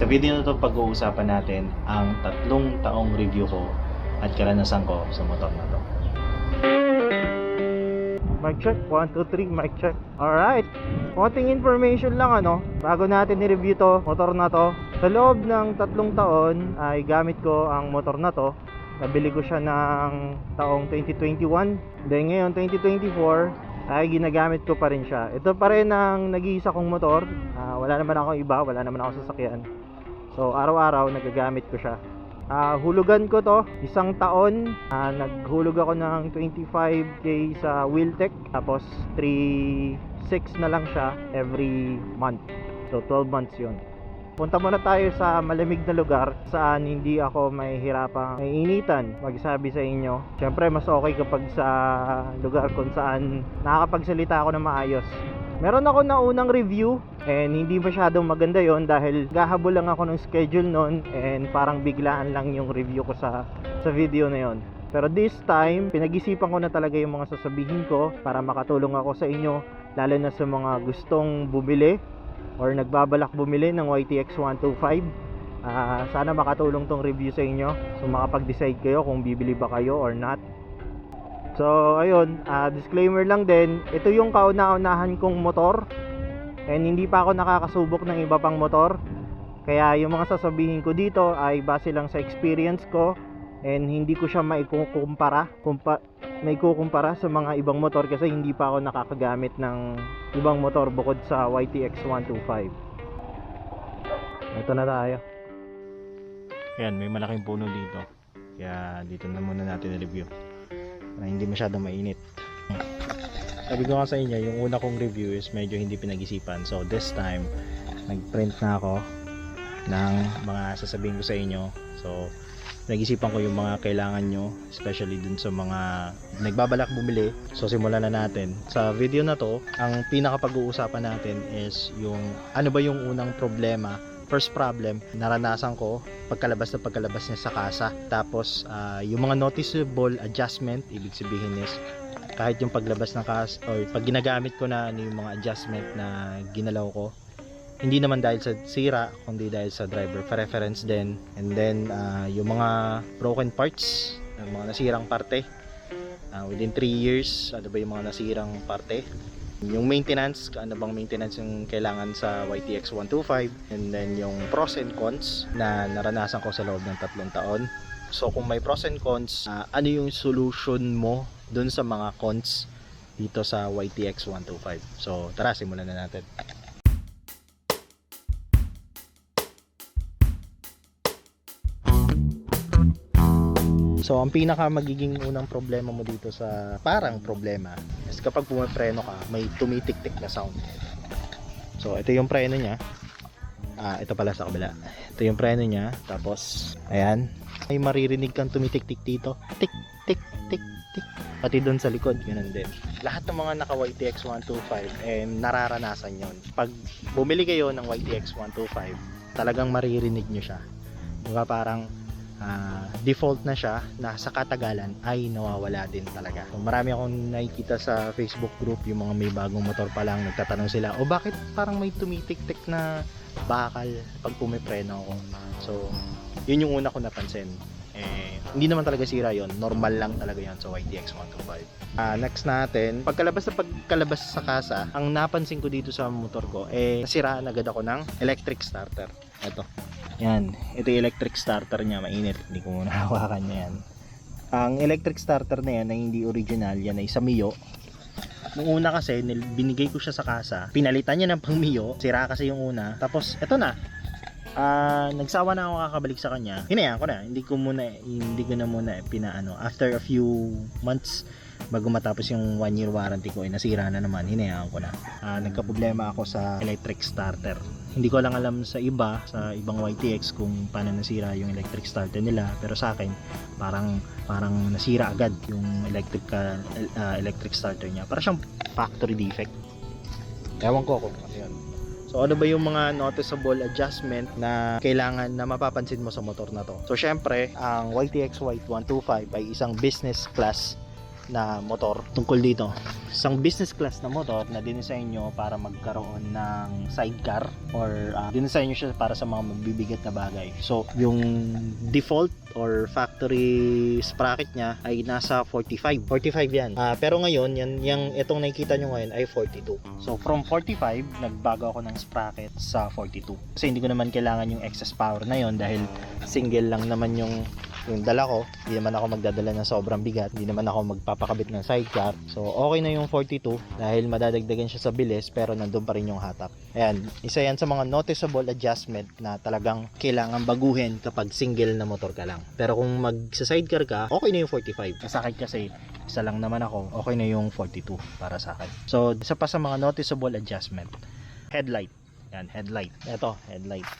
Sa video na to pag-uusapan natin ang 3 taong review ko at karanasan ko sa motor na to. Mic check, 1, 2, 3, mic check. Alright, konting information lang bago natin i-review to, motor na to. Sa loob ng 3 taon ay gamit ko ang motor na to. Nabili ko siya ng taong 2021. Then ngayon 2024 ay ginagamit ko pa rin siya. Ito pa rin ang nag-iisa kong motor. Wala naman ako iba, wala naman ako sasakyan. So araw-araw nagagamit ko siya. Hulugan ko to 1 taon. Naghulog ako ng 25k sa Wheeltech, tapos 3.6 na lang siya every month. So 12 months yun. Punta muna tayo sa malamig na lugar saan hindi ako mahihirapang initan magsabi sa inyo. Siyempre mas okay kapag sa lugar kung saan nakakapagsalita ako na maayos. Meron ako na unang review and hindi masyadong maganda yon dahil gahabol lang ako ng schedule noon and parang biglaan lang yung review ko sa video na yon. Pero this time, pinag-isipan ko na talaga yung mga sasabihin ko para makatulong ako sa inyo, lalo na sa mga gustong bumili or nagbabalak bumili ng YTX 125. Sana makatulong tong review sa inyo, so makapag-decide kayo kung bibili ba kayo or not. So ayun, disclaimer lang din, ito yung kauna-unahan kong motor and hindi pa ako nakakasubok ng iba pang motor. Kaya yung mga sasabihin ko dito ay base lang sa experience ko and hindi ko siya maikukumpara sa mga ibang motor kasi hindi pa ako nakakagamit ng ibang motor bukod sa YTX 125. Ito na tayo. Ayan, may malaking puno dito. Kaya dito na muna natin i-review na hindi masyadong mainit. Sabi ko nga sa inyo, yung una kong review is medyo hindi pinag-isipan. So this time, nag-print na ako ng mga sasabihin ko sa inyo. So nag-isipan ko yung mga kailangan nyo, especially dun sa mga nagbabalak bumili. So simulan na natin. Sa video na to, ang pinaka-pag-uusapan natin is yung ano ba yung unang problema, first problem naranasan ko pagkalabas niya sa kasa. Tapos yung mga noticeable adjustment, ibig sabihin is kahit yung paglabas ng kasa o pag ginagamit ko na yung mga adjustment na ginalaw ko, hindi naman dahil sa sira kundi dahil sa driver preference din. And then yung mga broken parts, yung mga nasirang parte, within 3 years ano ba yung mga nasirang parte, yung maintenance, ano bang maintenance yung kailangan sa YTX 125, and then yung pros and cons na naranasan ko sa loob ng 3 taon. So kung may pros and cons, ano yung solution mo dun sa mga cons dito sa YTX 125. So tara, simulan na natin. So ang pinaka magiging unang problema mo dito sa parang problema is kapag pumapreno ka, may tumitik-tik na sound. So ito yung preno niya. Ito pala sa kabila. Ito yung preno niya. Tapos ayan, may maririnig kang tumitik-tik dito. Tik tik tik tik. Pati doon sa likod, ganun din. Lahat ng mga naka YTX 125 nararanasan yon. Pag bumili kayo ng YTX 125, talagang maririnig nyo siya. Diba parang default na siya na sa katagalan ay nawawala din talaga. So, marami akong nakikita sa Facebook group, yung mga may bagong motor pa lang, nagtatanong sila, o bakit parang may tumitik-tik na bakal pag pumipreno ako. So yun yung una ko napansin. Hindi naman talaga sira yon, normal lang talaga yan sa YTX 125. Next natin, pagkalabas sa kasa, ang napansin ko dito sa motor ko nasiraan agad ako ng electric starter. Yan, ito yung electric starter niya, mainit, hindi ko muna hawakan niya yan. Ang electric starter na yan na hindi original, yan ay sa Mio. Nung una kasi, binigay ko siya sa kasa, pinalitan niya ng pang Mio, sira kasi yung una. Tapos, eto na, nagsawa na ako kakabalik sa kanya, hinayaan ko na, hindi ko na muna pinaano. After a few months, bago matapos yung 1 year warranty ko, nasira na naman, hinayaan ko na. Nagka-problema ako sa electric starter. Hindi ko lang alam sa ibang YTX kung paano nasira yung electric starter nila, pero sa akin parang nasira agad yung electric starter niya. Para siyang factory defect. Ewan ko kung ano yun. So ano ba yung mga noticeable adjustment na kailangan na mapapansin mo sa motor na to? So syempre, ang YTX White 125 ay isang business class na motor. Tungkol dito, isang business class na motor na dinesign nyo para magkaroon ng sidecar or dinesign nyo siya para sa mga mabibigat na bagay. So, yung default or factory sprocket niya ay nasa 45 yan. Pero ngayon, itong nakikita nyo ngayon ay 42. So, from 45, nagbago ako ng sprocket sa 42. Kasi hindi ko naman kailangan yung excess power na yon dahil single lang naman yung dala ko. Hindi naman ako magdadala ng sobrang bigat, hindi naman ako magpapakabit ng sidecar. So okay na yung 42 dahil madadagdagan siya sa bilis pero nandun pa rin yung hatak. Ayan, isa yan sa mga noticeable adjustment na talagang kailangan baguhin kapag single na motor ka lang. Pero kung magsa-sidecar ka, okay na yung 45. Sa akin kasi isa lang naman ako, okay na yung 42 para sa akin. So isa pa sa mga noticeable adjustment, headlight. Yan, headlight. Ito, headlight.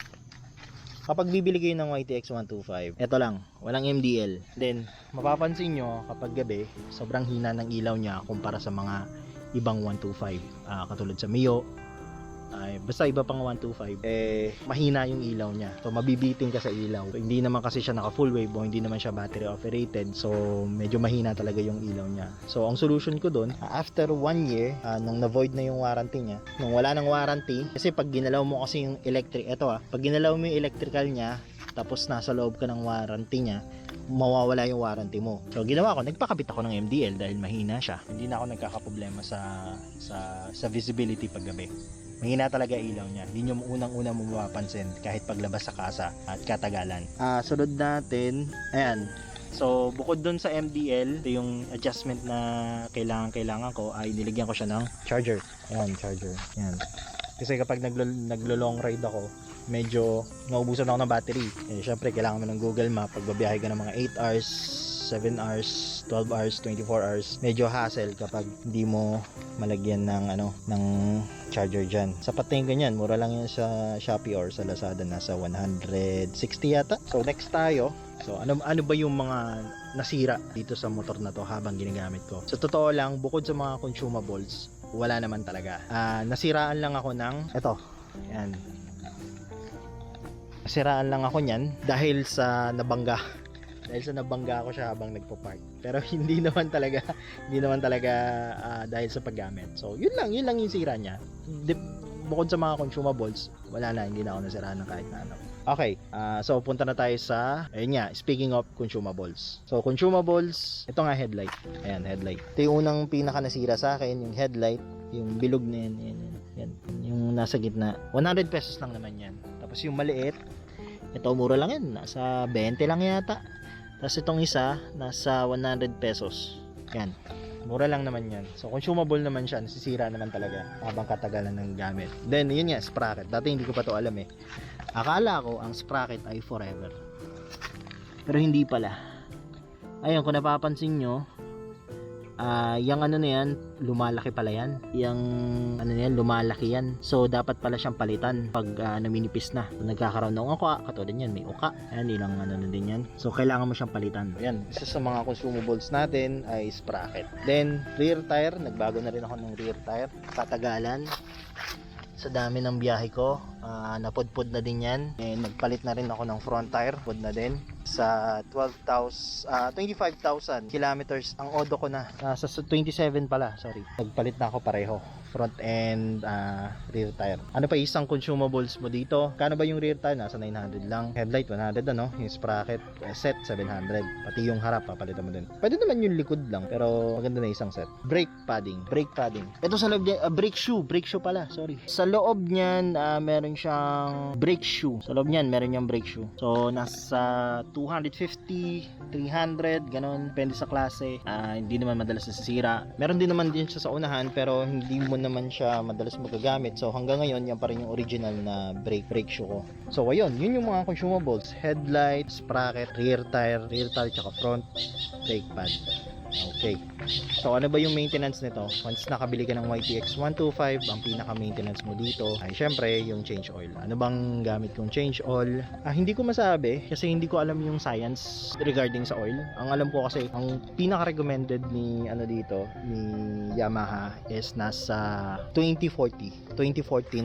Kapag bibili kayo ng YTX 125, ito lang, walang MDL. Then, mapapansin nyo kapag gabi, sobrang hina ng ilaw niya kumpara sa mga ibang 125. Katulad sa Mio, basta iba pang 125, mahina yung ilaw niya. So, mabibiting ka sa ilaw. So, hindi naman kasi siya naka full wave o hindi naman siya battery operated. So, medyo mahina talaga yung ilaw niya. So, ang solution ko dun, after 1 year, nung na-void na yung warranty niya, nung wala ng warranty, kasi pag ginalaw mo kasi yung pag ginalaw mo yung electrical niya, tapos nasa loob ka ng warranty niya, mawawala yung warranty mo. So ginawa ko, nagpakabit ako ng MDL dahil mahina siya. Hindi na ako nagkakaproblema sa visibility pag gabi. Mahina talaga ilaw niya. Hindi nyo unang-una mo mapapansin kahit paglabas sa kasa at katagalan. Sunod natin, ayan. So bukod dun sa MDL, ito yung adjustment na kailangan ko ay nilagyan ko siya ng charger. Ayan, charger. Ayan. Kasi kapag naglo-long ride ako, medyo naubusan ako ng battery. Syempre, kailangan mo ng Google Map. Pag babiyahe ka ng mga 8 hours, 7 hours, 12 hours, 24 hours, medyo hassle kapag hindi mo malagyan ng charger dyan. Sapat na yung ganyan. Mura lang yan sa Shopee or sa Lazada. Nasa 160 yata. So, next tayo. So, ano ba yung mga nasira dito sa motor na to habang ginagamit ko? Sa totoo lang, bukod sa mga consumables, wala naman talaga. Nasiraan lang ako ng eto. Yan. Nasiraan lang ako niyan dahil sa nabangga. Dahil sa nabangga ako siya habang nagpo-park. Pero hindi naman talaga dahil sa paggamit. So, yun lang yung sira niya. Bukod sa mga consumables, wala na, hindi na ako nasiraan ng kahit na ano. Okay, so punta na tayo sa, ayun nga, speaking of consumables. So, consumables, ito nga headlight. Ayan, headlight. Ito yung unang pinaka nasira sa akin, yung headlight, yung bilog na yan, yung nasa gitna. 100 pesos lang naman yan. Tapos yung maliit, ito mura lang yan, nasa 20 lang yata. Tapos itong isa, nasa 100 pesos. Yan. Mura lang naman yan. So, consumable naman siya. Nasisira naman talaga habang katagalan ng gamit. Then, yun nga, sprocket. Dati hindi ko pa to alam eh. Akala ko, ang sprocket ay forever. Pero hindi pala. Ayun, kung napapansin nyo, yung ano na yan, lumalaki pala yan. Yung ano na yan, lumalaki yan. So, dapat pala siyang palitan pag naminipis na. So, nagkakaroon ng uka. Katulad yan, may uka. Ayan, ilang ano na din yan. So, kailangan mo siyang palitan. Ayan, isa sa mga consumables natin ay sprocket. Then, rear tire. Nagbago na rin ako ng rear tire. Katagalan. Sa dami ng biyahe ko, napudpud na din yan. And nagpalit na rin ako ng front tire. Pud na din. Sa 25,000 kilometers ang odo ko na. Sa 27 pala, sorry. Nagpalit na ako pareho. Front and rear tire. Ano pa isang consumables mo dito? Kano ba yung rear tire? Nasa 900 lang. Headlight 100 ano? Yung sprocket set 700. Pati yung harap papalitan mo din. Pwede naman yung likod lang, pero maganda na isang set. Brake padding. Ito sa loob niya, brake shoe pala, sorry. Sa loob niyan, meron siyang brake shoe. Sa loob niyan, meron yung brake shoe. So, nasa 250, 300, ganon. Depende sa klase. Hindi naman madalas nasisira. Meron din naman din siya sa unahan, pero hindi mo naman siya madalas magagamit. So, hanggang ngayon, yan pa rin yung original na brake shoe ko. So, ayun. Yun yung mga consumables. Headlight, sprocket, rear tire, tsaka front, brake pad. Okay. So, ano ba yung maintenance nito? Once nakabili ka ng YTX 125, ang pinaka-maintenance mo dito ay syempre yung change oil. Ano bang gamit kong change oil? Hindi ko masabi kasi hindi ko alam yung science regarding sa oil. Ang alam ko kasi, ang pinaka-recommended ni Yamaha is nasa 2040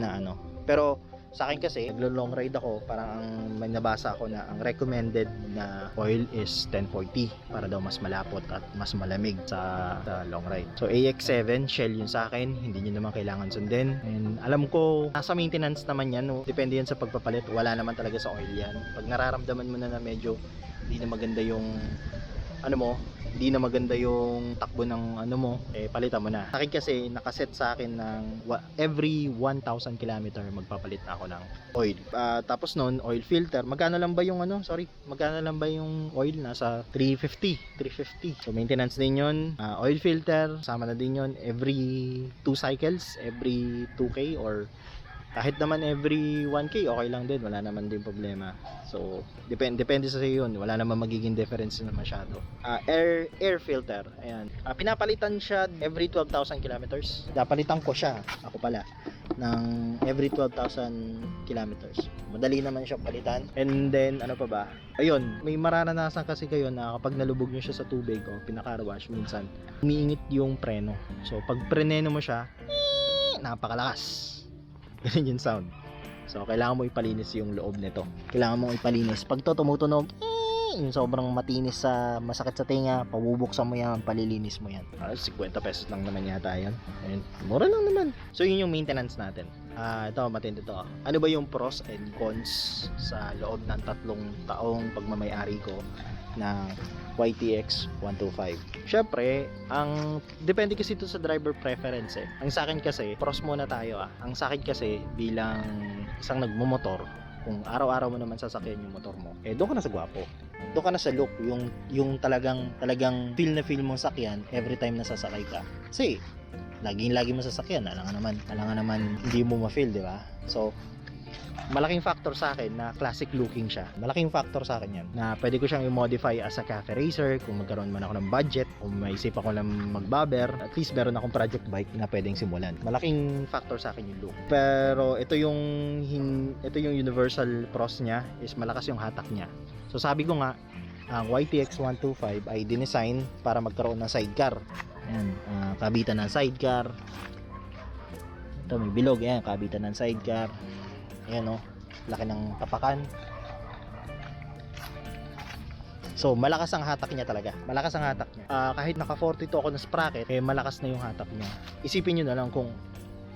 na ano. Pero Sa akin kasi, naglo-long ride ako, parang may nabasa ako na ang recommended na oil is 1040 para daw mas malapot at mas malamig sa long ride. So AX7, Shell yun sa akin, hindi nyo naman kailangan sundin. And alam ko, nasa maintenance naman yan, no? Depende yan sa pagpapalit, wala naman talaga sa oil yan. Pag nararamdaman mo na medyo hindi na maganda yung hindi na maganda yung takbo ng mo, palitan mo na. Sa akin kasi, nakaset sa akin ng every 1,000 km magpapalit na ako ng oil. Tapos noon, oil filter. Magkano lang ba yung magkano lang ba yung oil? Nasa 350. So maintenance din yun. Oil filter, sama na din yun. Every 2 cycles, every 2K or kahit naman every 1K, okay lang din. Wala naman din problema. So, depende sa iyo yun. Wala naman magiging difference na masyado. Air filter. Ayan. Pinapalitan siya every 12,000 kilometers. Napalitan ko siya, ako pala, ng every 12,000 kilometers. Madali naman siya palitan. And then, ano pa ba? Ayun, may mararanasan kasi kayo na kapag nalubog nyo siya sa tubig o pinaka-wash, minsan, umiingit yung preno. So, pag preneno mo siya, napakalakas. Ganun yung sound. So, kailangan mo ipalinis yung loob nito. Kailangan mo ipalinis. Pag to tumutunog, yung sobrang matinis sa masakit sa tinga, pabubuksan mo yan, palilinis mo yan. 50 pesos lang naman yata yan. Ayun, mura lang naman. So, yun yung maintenance natin. Ito, matindi to. Ano ba yung pros and cons sa loob ng 3 taong pagmamayari ko na YTX 125? Syempre, depende kasi ito sa driver preference eh. Ang sa akin kasi, pros muna tayo Ang sa akin kasi, bilang isang nagmumotor, kung araw-araw mo naman sasakyan yung motor mo, doon ka na sa gwapo. Doon ka na sa look, yung talagang feel na feel mong sakyan every time na sasakay ka. Kasi, lagi mo sasakyan, alangan naman hindi mo ma-feel, di ba? So, malaking factor sa akin na classic looking siya. Malaking factor sa akin yan na pwede ko siyang i-modify as a cafe racer kung magkaroon man ako ng budget, kung may isip ako lang mag-bobber, at least meron akong project bike na pwedeng simulan. Malaking factor sa akin yung look. Pero ito yung universal pros niya is malakas yung hatak niya. So sabi ko nga, ang YTX 125 ay dinesign para magkaroon ng sidecar. Ayan, kabitan ng sidecar. Ito may bilog, ayan, kabitan ng sidecar. Ayan laki ng tapakan. So, malakas ang hatak niya talaga. Malakas ang hatak niya. Kahit naka 42 ako ng sprocket, malakas na yung hatak niya. Isipin nyo na lang kung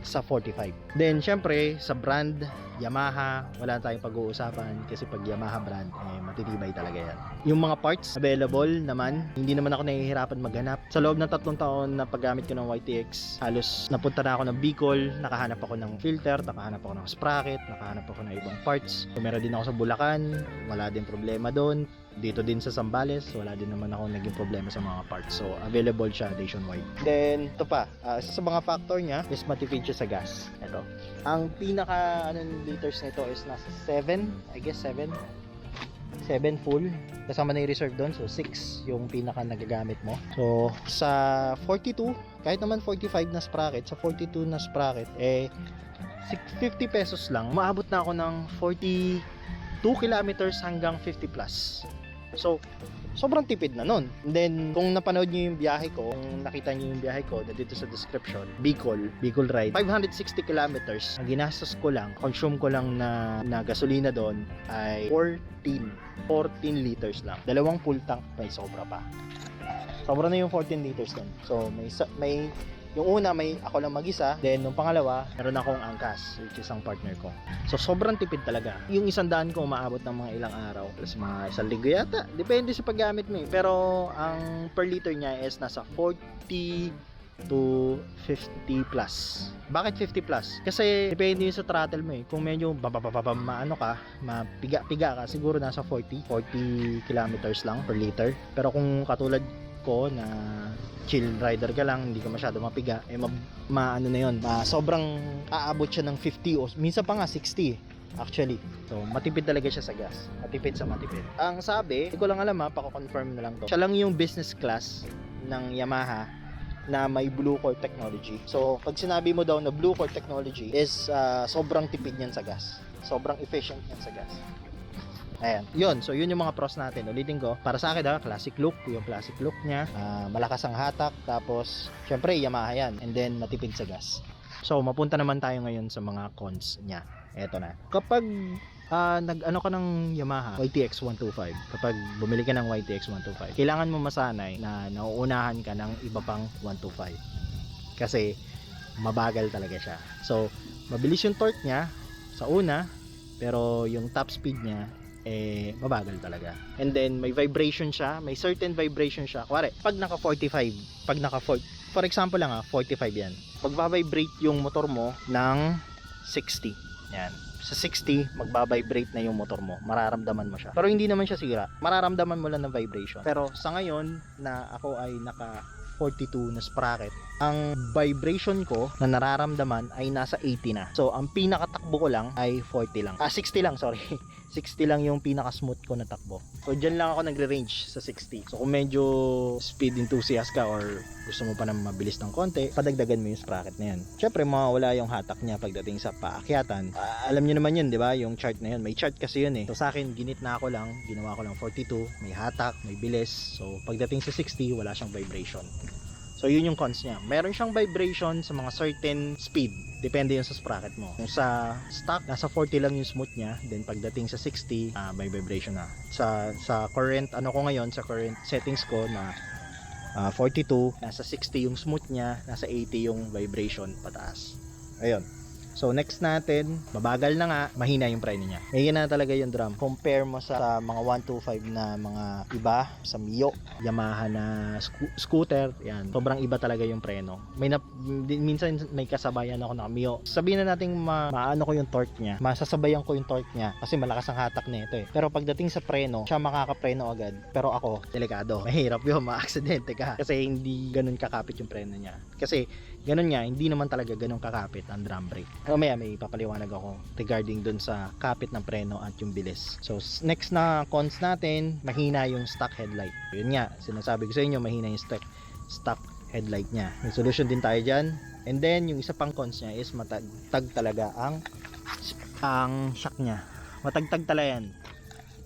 sa 45. Then, syempre, sa brand, Yamaha, wala tayong pag-uusapan kasi pag Yamaha brand, matitibay talaga yan. Yung mga parts available naman, hindi naman ako nahihirapan maghanap. Sa loob ng 3 taon na paggamit ko ng YTX, halos napunta na ako ng Bicol, nakahanap ako ng filter, nakahanap ako ng sprocket, nakahanap ako ng ibang parts. So, meron din ako sa Bulacan, wala din problema doon. Dito din sa Zambales, wala din naman ako naging problema sa mga parts. So, available siya nationwide. Then, ito pa, isa sa mga factor niya is matipid siya sa gas. Ito. Ang pinaka liters nito is nasa 7, I guess 7 full. Kasama na yung reserve doon. So, 6 yung pinaka nagagamit mo. So, sa 42, kahit naman 45 na sprocket, sa 42 na sprocket, 50 pesos lang. Maabot na ako ng 42 kilometers hanggang 50 plus. So, sobrang tipid na nun. And then, kung napanood nyo yung biyahe ko, kung nakita nyo yung biyahe ko, dito sa description, Bicol ride, 560 kilometers. Ang ginastos ko lang, consume ko lang na gasolina doon ay 14 liters lang. 2 full tank, may sobra pa. Sobra na yung 14 liters doon. So, may yung una, may ako lang mag-isa. Then, nung pangalawa, meron akong angkas, which is ang partner ko. So, sobrang tipid talaga. Yung 100 ko, umaabot ng mga ilang araw. Plus, mga 1 linggo yata. Depende sa paggamit mo. Pero, ang per liter niya is nasa 40 to 50 plus. Bakit 50 plus? Kasi, depende yun sa throttle mo Kung medyo mapiga-piga ka, siguro nasa 40 kilometers lang per liter. Pero kung katulad ko na chill rider ka lang, hindi ka masyado mapiga, sobrang aabot siya ng 50 o minsan pa nga 60 actually. So, matipid talaga siya sa gas. Matipid. Ang sabi, hindi ko lang alam pako-confirm na lang to. Siya lang yung business class ng Yamaha na may Blue Core technology. So, pag sinabi mo daw na Blue Core technology is sobrang tipid niyan sa gas. Sobrang efficient niyan sa gas. Ayan. So yun yung mga pros natin. Ulitin ko, para sa akin classic look, yung classic look niya, malakas ang hatak, tapos syempre Yamaha yan, and then matipid sa gas. So mapunta naman tayo ngayon sa mga cons niya. eto na. Kapag nag-ano ka ng Yamaha YTX 125, kapag bumili ka ng YTX 125, kailangan mo masanay na nauunahan ka ng iba pang 125. Kasi mabagal talaga siya. So, mabilis yung torque niya sa una, pero yung top speed niya mabagal talaga. And then may vibration siya, may certain vibration siya. Kuwari, pag naka 45, pag naka 40, for example lang 45 yan. Magba-vibrate yung motor mo ng 60. Yan. Sa 60, magba-vibrate na yung motor mo. Mararamdaman mo siya. Pero hindi naman siya sira. Mararamdaman mo lang ng vibration. Pero sa ngayon na ako ay naka 42 na sprocket, ang vibration ko na nararamdaman ay nasa 80 na. So, ang pinakatakbo ko lang ay 40 lang. 60 lang, sorry. 60 lang yung pinaka-smooth ko na takbo. So, dyan lang ako nagre-range sa 60. So, kung medyo speed enthusiast ka or gusto mo pa na mabilis ng konti, padagdagan mo yung sprocket na yan. Syempre, mawawala yung hatak niya pagdating sa paakyatan. Alam niyo naman yun, di ba? Yung chart na yun. May chart kasi yun eh. So, sa akin, ginitna ko lang. Ginawa ko lang 42. May hatak, may bilis. So, pagdating sa 60, wala siyang vibration. So, yun yung cons niya. Meron siyang vibration sa mga certain speed. Depende yun sa sprocket mo. Kung sa stock, nasa 40 lang yung smooth niya. Then, pagdating sa 60, may vibration na. Sa current, ano ko ngayon, sa current settings ko na 42, nasa 60 yung smooth niya, nasa 80 yung vibration pataas. Ayun. So next natin, mabagal na nga, mahina yung preno niya. Mahina na talaga yung drum. Compare mo sa mga 125 na mga iba, sa Mio, Yamaha na scooter, yan. Sobrang iba talaga yung preno. Minsan may kasabayan ako na Mio. Sabihin na natin maano ko yung torque niya. Masasabayan ko yung torque niya kasi malakas ang hatak nito eh. Pero pagdating sa preno, siya makakapreno agad. Pero ako, delikado. Mahirap yun, ma-aksidente ka. Kasi hindi ganun kakapit yung preno niya. Kasi ganun nga, hindi naman talaga ganun kakapit ang drum brake. Mamaya may papaliwanag ako regarding dun sa kapit ng preno at yung bilis. So next na cons natin, mahina yung stock headlight. Yun nga, sinasabi ko sa inyo, mahina yung stock headlight niya. May solution din tayo dyan. And then yung isa pang cons niya is matagtag talaga ang shock niya. Matagtag talaga yan.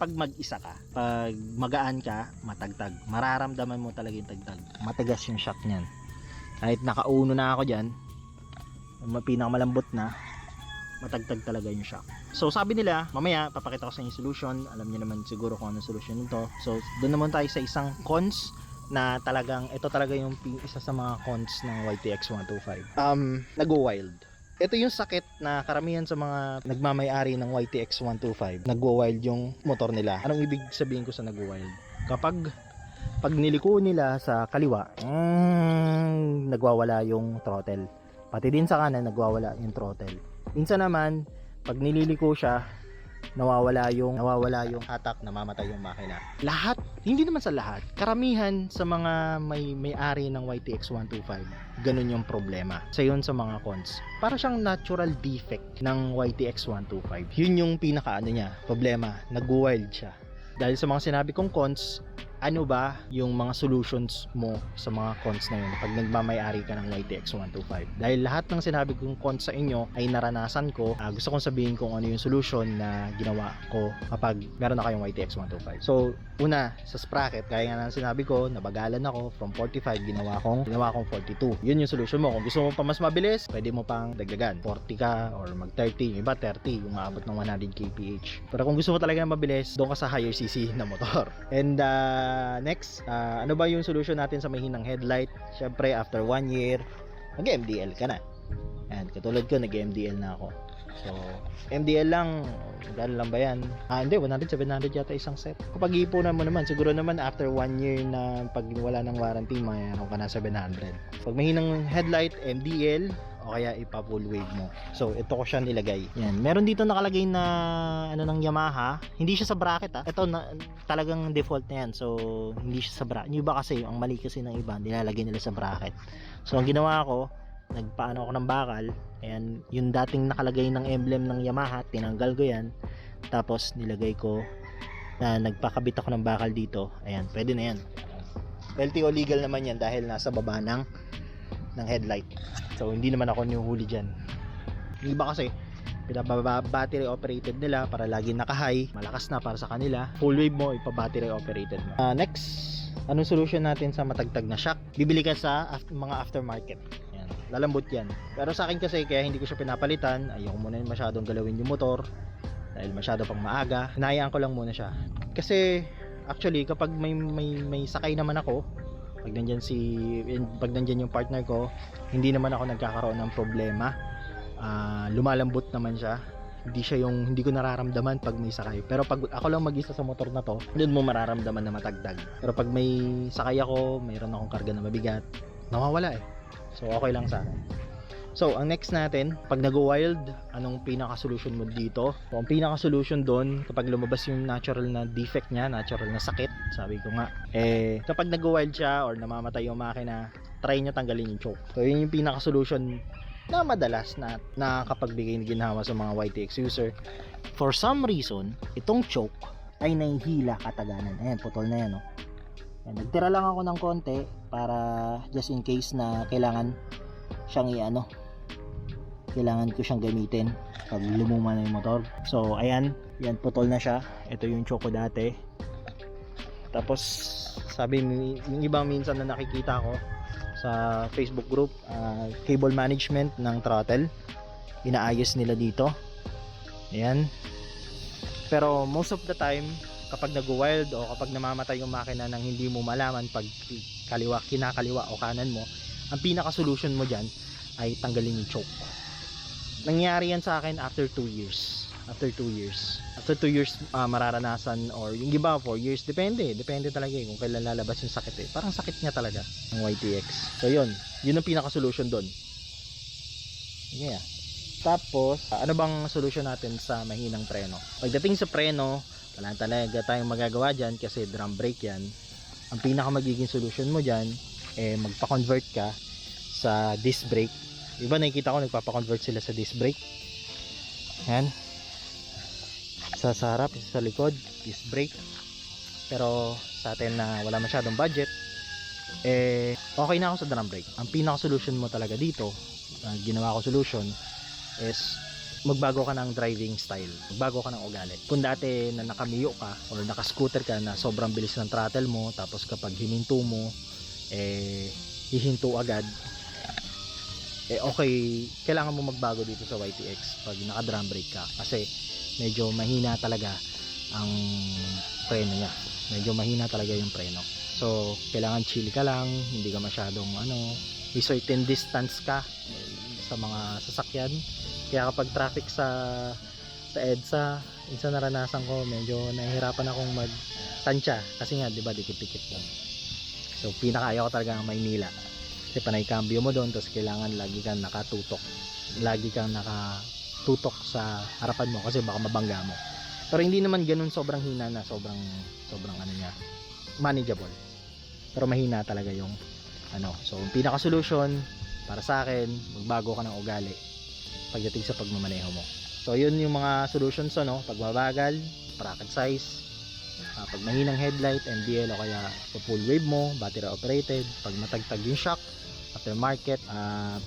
Pag mag-isa ka, pag magaan ka, matagtag. Mararamdaman mo talaga yung tagtag. Matigas yung shock niyan. Kahit nakauno na ako dyan, pinakamalambot na, matagtag talaga yung shock. So sabi nila, mamaya papakita ko sa inyo yung solution. Alam niyo naman siguro kung ano solution nito. So doon naman tayo sa isang cons na talagang ito talaga yung isa sa mga cons ng YTX 125. Nagwo-wild. Ito yung sakit na karamihan sa mga nagmamay-ari ng YTX 125. Nagwo-wild yung motor nila. Anong ibig sabihin ko sa nagwo-wild? Pag niliko nila sa kaliwa, nagwawala yung throttle. Pati din sa kanan, nagwawala yung throttle. Minsan naman, pag nililiko siya, nawawala yung hatak, namamatay yung makina. Lahat, hindi naman sa lahat, karamihan sa mga may-ari ng YTX 125, ganun yung problema. Sa yun sa mga cons. Para siyang natural defect ng YTX 125. Yun yung problema, nag-wild siya. Dahil sa mga sinabi kong cons, ano ba yung mga solutions mo sa mga cons na yun pag nagmamay-ari ka ng YTX 125? Dahil lahat ng sinabi kong cons sa inyo ay naranasan ko, gusto kong sabihin kung ano yung solution na ginawa ko kapag meron na kayong YTX 125. So, una, sa sprocket, kaya nga na sinabi ko, nabagalan ako from 45, ginawa kong 42. Yun yung solution mo. Kung gusto mo pa mas mabilis, pwede mo pang dagdagan. 40 ka or mag 30, yung iba 30, yung maabot ng 100 kph. Pero kung gusto mo talaga mabilis, doon ka sa higher cc na motor. And next, ano ba yung solution natin sa mahinang headlight? Syempre, after 1 year, mag-MDL ka na. Yan, katulad ko, nag-MDL na ako. So, MDL lang, gano'n lang ba yan? Hindi, 100-700 yata isang set. Kapag iipunan mo naman, siguro naman after 1 year na pag wala ng warranty, mayroon ka na 700. Pag mahinang headlight, MDL, o kaya ipa-full wave mo. So, ito ko siya nilagay. Yan. Meron dito nakalagay na ng Yamaha. Hindi siya sa bracket Ito talagang default na yan. So, hindi siya sa bracket. Yung iba kasi, ang mali kasi ng iba, nilalagay nila sa bracket. So, ang ginawa ko, nagpaano ako ng bakal. Ayan, yung dating nakalagay ng emblem ng Yamaha, tinanggal ko yan. Tapos, nilagay ko na nagpakabit ako ng bakal dito. Ayan, pwede na yan. LTO legal naman yan dahil nasa baba ng headlight. So hindi naman ako nihuhuli dyan. Yung iba kasi battery operated nila para lagi naka-high, malakas na para sa kanila. Full wave mo, ipa-battery operated mo. Next, anong solution natin sa matagtag na shock? Bibili ka sa mga aftermarket. Yan. lalambot yan. Pero sa akin kasi, kaya hindi ko siya pinapalitan, ayoko muna masyadong galawin yung motor dahil masyado pang maaga. Hinayaan ko lang muna siya. Kasi actually kapag may sakay naman ako, pag nandyan yung partner ko, hindi naman ako nagkakaroon ng problema. Lumalambot naman siya. Hindi ko nararamdaman pag may sakay. Pero pag ako lang mag-isa sa motor na to, doon mo mararamdaman na matagdag. Pero pag may sakay ako, mayroon akong karga na mabigat, nawawala eh. So okay lang sa akin. So ang next natin, pag nag-wild, anong pinaka-solution mo dito? So ang pinaka-solution doon, kapag lumabas yung natural na defect niya, natural na sakit, sabi ko nga, kapag nag-wild siya or namamatay yung makina, try nyo tanggalin yung choke. So yun yung pinaka-solution na madalas na nakakapagbigay ng ginhawa sa mga YTX user. For some reason, itong choke ay nahihila kataganan. Ayan, putol na yan, oh. Ayan, nagtira lang ako ng konti para just in case na kailangan siyang kailangan ko siyang gamitin pag lumuma na yung motor. So ayan, yan putol na siya. Ito yung choke ko dati. Tapos sabi yung ibang minsan na nakikita ko sa Facebook group, cable management ng throttle, inaayos nila dito. Ayan. Pero most of the time, kapag nag-wild o kapag namamatay yung makina nang hindi mo malaman pag kinakaliwa o kanan mo, ang pinaka-solution mo dyan ay tanggalin yung choke. Nangyari yan sa akin after 2 years. After 2 years mararanasan, or yung iba 4 years, depende talaga kung kailan lalabas yung sakit Parang sakit niya talaga ng YTX. So yun ang pinaka-solution doon. Yeah. Tapos ano bang solution natin sa mahinang preno? Pagdating sa preno, wala talaga tayong magagawa dyan kasi drum brake yan. Ang pinaka magiging solution mo dyan, magpa-convert ka sa disc brake. Iba nakikita ko nagpapa-convert sila sa disc brake. Yan. Sa harap, sa likod, disc brake. Pero sa atin na wala masyadong budget, okay na ako sa drum brake. Ang pinaka-solution mo talaga dito, ginawa ko solution, is magbago ka ng driving style. Magbago ka ng ugali. Kung dati na nakamiyo ka or naka-scooter ka na sobrang bilis ng throttle mo, tapos kapag hininto mo, hihinto agad, okay, kailangan mo magbago dito sa YTX pag naka-drum brake ka. Kasi medyo mahina talaga ang preno niya. Medyo mahina talaga yung preno. So, kailangan chill ka lang, hindi ka masyadong may certain distance ka sa mga sasakyan. Kaya kapag traffic sa EDSA, minsan naranasan ko, medyo nahihirapan akong magtansya kasi nga, 'di ba, dikit-dikit lang. So, pinakaayaw ko talaga ang Maynila. Kasi panay cambio mo doon, tapos kailangan lagi kang nakatutok. Lagi kang nakatutok sa harapan mo kasi baka mabangga mo. Pero hindi naman ganun sobrang hina na sobrang niya, manageable. Pero mahina talaga yung So, ang pinaka-solution para sa akin, magbago ka ng ugali pagdating sa pagmamaneho mo. So, yun yung mga solutions, pagbabagal, bracket size, pag mahinang headlight, MDL o kaya full wave mo, battery operated, pag matagtag yung shock, aftermarket,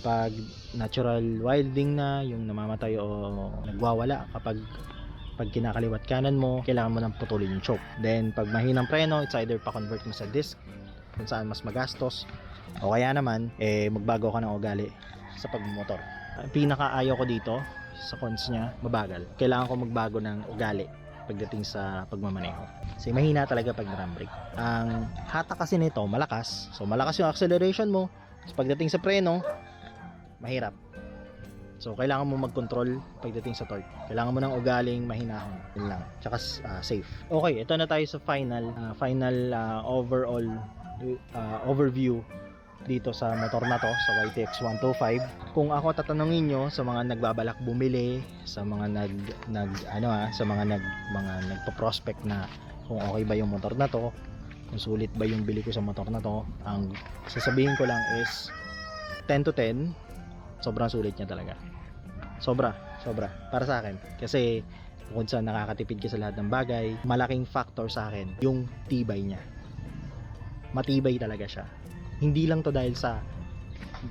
pag natural wilding na, yung namamatay o nagwawala kapag kinakaliwat kanan mo, kailangan mo nang putulin yung choke. Then pag mahinang preno, it's either pa-convert mo sa disc kung saan mas magastos, o kaya naman magbago ka ng ugali sa pagmumotor. Ang pinakaayaw ko dito sa cons niya, mabagal. Kailangan ko magbago ng ugali pagdating sa pagmamaneho. Kasi mahina talaga pag drum brake. Ang hatak kasi nito, malakas. So malakas yung acceleration mo. So, pagdating sa preno, mahirap. So kailangan mo mag-control pagdating sa torque. Kailangan mo ng ugaling mahinahon. Yun lang. Tsaka safe. Okay, ito na tayo sa final overall overview dito sa motor na to, sa YTX 125. Kung ako tatanungin nyo sa mga nagbabalak bumili, sa mga nagpo-prospect na kung okay ba yung motor na to, kung sulit ba yung bili ko sa motor na to, ang sasabihin ko lang is 10 to 10, sobrang sulit niya talaga. Sobra para sa akin. Kasi kung saan nakakatipid ka sa lahat ng bagay, malaking factor sa akin yung tibay niya. Matibay talaga siya. Hindi lang to dahil sa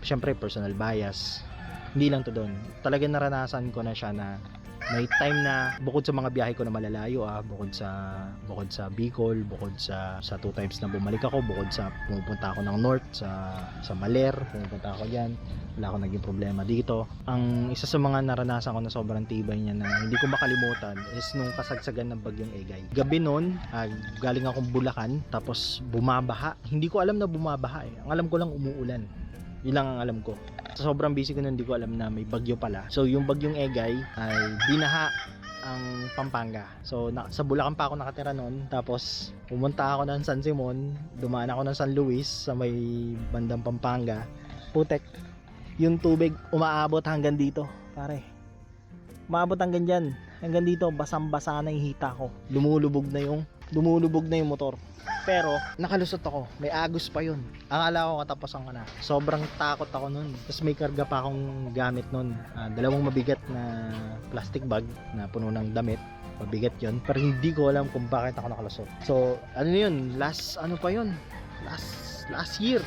syempre personal bias. Hindi lang to doon. Talagang naranasan ko na siya na May time na bukod sa mga biyahe ko na malalayo, bukod sa Bicol, bukod sa 2 times na bumalik ako, bukod sa pumupunta ako ng north sa Maler, pumupunta ako diyan, wala akong naging problema dito. Ang isa sa mga naranasan ko na sobrang tibay niya na hindi ko makalimutan is nung kasagsagan ng bagyong Egay. Gabi noon, galing akong Bulacan, tapos bumabaha. Hindi ko alam na bumabaha eh. Ang alam ko lang umuulan. Yun lang ang alam ko. Sa sobrang busy ko nun, hindi ko alam na may bagyo pala. So yung bagyong Egay ay binaha ang Pampanga. So sa Bulacan pa ako nakatira noon. Tapos pumunta ako ng San Simon, dumaan ako ng San Luis sa may bandang Pampanga. Putek, yung tubig umaabot hanggang dito, pare. Umaabot hanggang dyan. Hanggang dito, basang-basa na yung hita ko. Lumulubog na yung motor. Pero nakalusot ako, may agos pa yun. Akala ko katapusan ko na. Sobrang takot ako nun. Tapos may karga pa akong gamit nun, 2 mabigat na plastic bag na puno ng damit. Mabigat yun, pero hindi ko alam kung bakit ako nakalusot. So ano yun, last year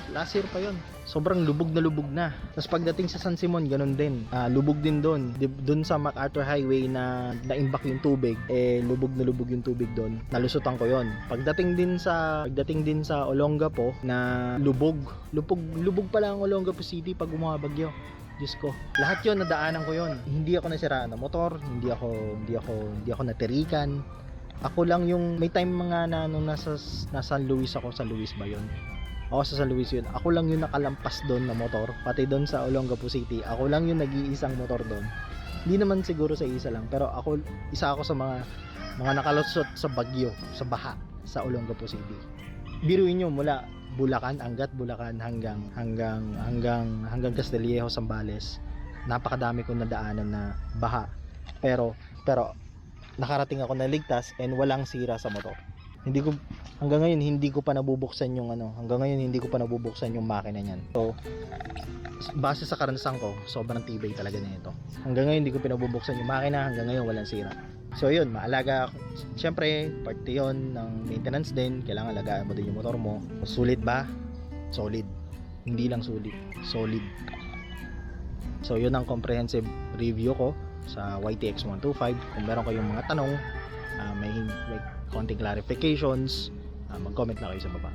pa yun. Sobrang lubog na. Tapos pagdating sa San Simon, ganun din. Lubog din doon. Doon sa MacArthur Highway na naimbak yung tubig, lubog yung tubig doon. Nalusutan ko yon. Pagdating din sa Olongapo na lubog pala ang Olongapo City pag bumabagyo. Diyos ko. Lahat yon nadaanan ko yon. Hindi ako nasiraan ng motor, hindi ako natirikan. Ako lang yung may time mga na nung nasa San Luis ako, sa Luis ba yun? Ako sa San Luis yun. Ako lang yung nakalampas doon na motor. Pati doon sa Olongapo City. Ako lang yung nag-iisang motor doon. Hindi naman siguro sa isa lang. Pero isa ako sa mga nakalusot sa bagyo, sa baha, sa Olongapo City. Biruin nyo mula Bulacan hanggang Castillejo, Zambales. Napakadami kong nadaanan na baha. Pero nakarating ako na ligtas and walang sira sa motor. Hanggang ngayon hindi ko pa nabubuksan yung makina niyan. So base sa karanasan ko, sobrang tibay talaga nito. Hanggang ngayon hindi ko pinabubuksan yung makina, hanggang ngayon walang sira. So yun, maalaga. Siyempre, part yun ng maintenance din. Kailangan alagaan mo din yung motor mo. Sulit ba? Solid. Hindi lang sulit, solid. So yun ang comprehensive review ko sa YTX 125. Kung meron kayong mga tanong, may konting clarifications, mag-comment na kayo sa baba.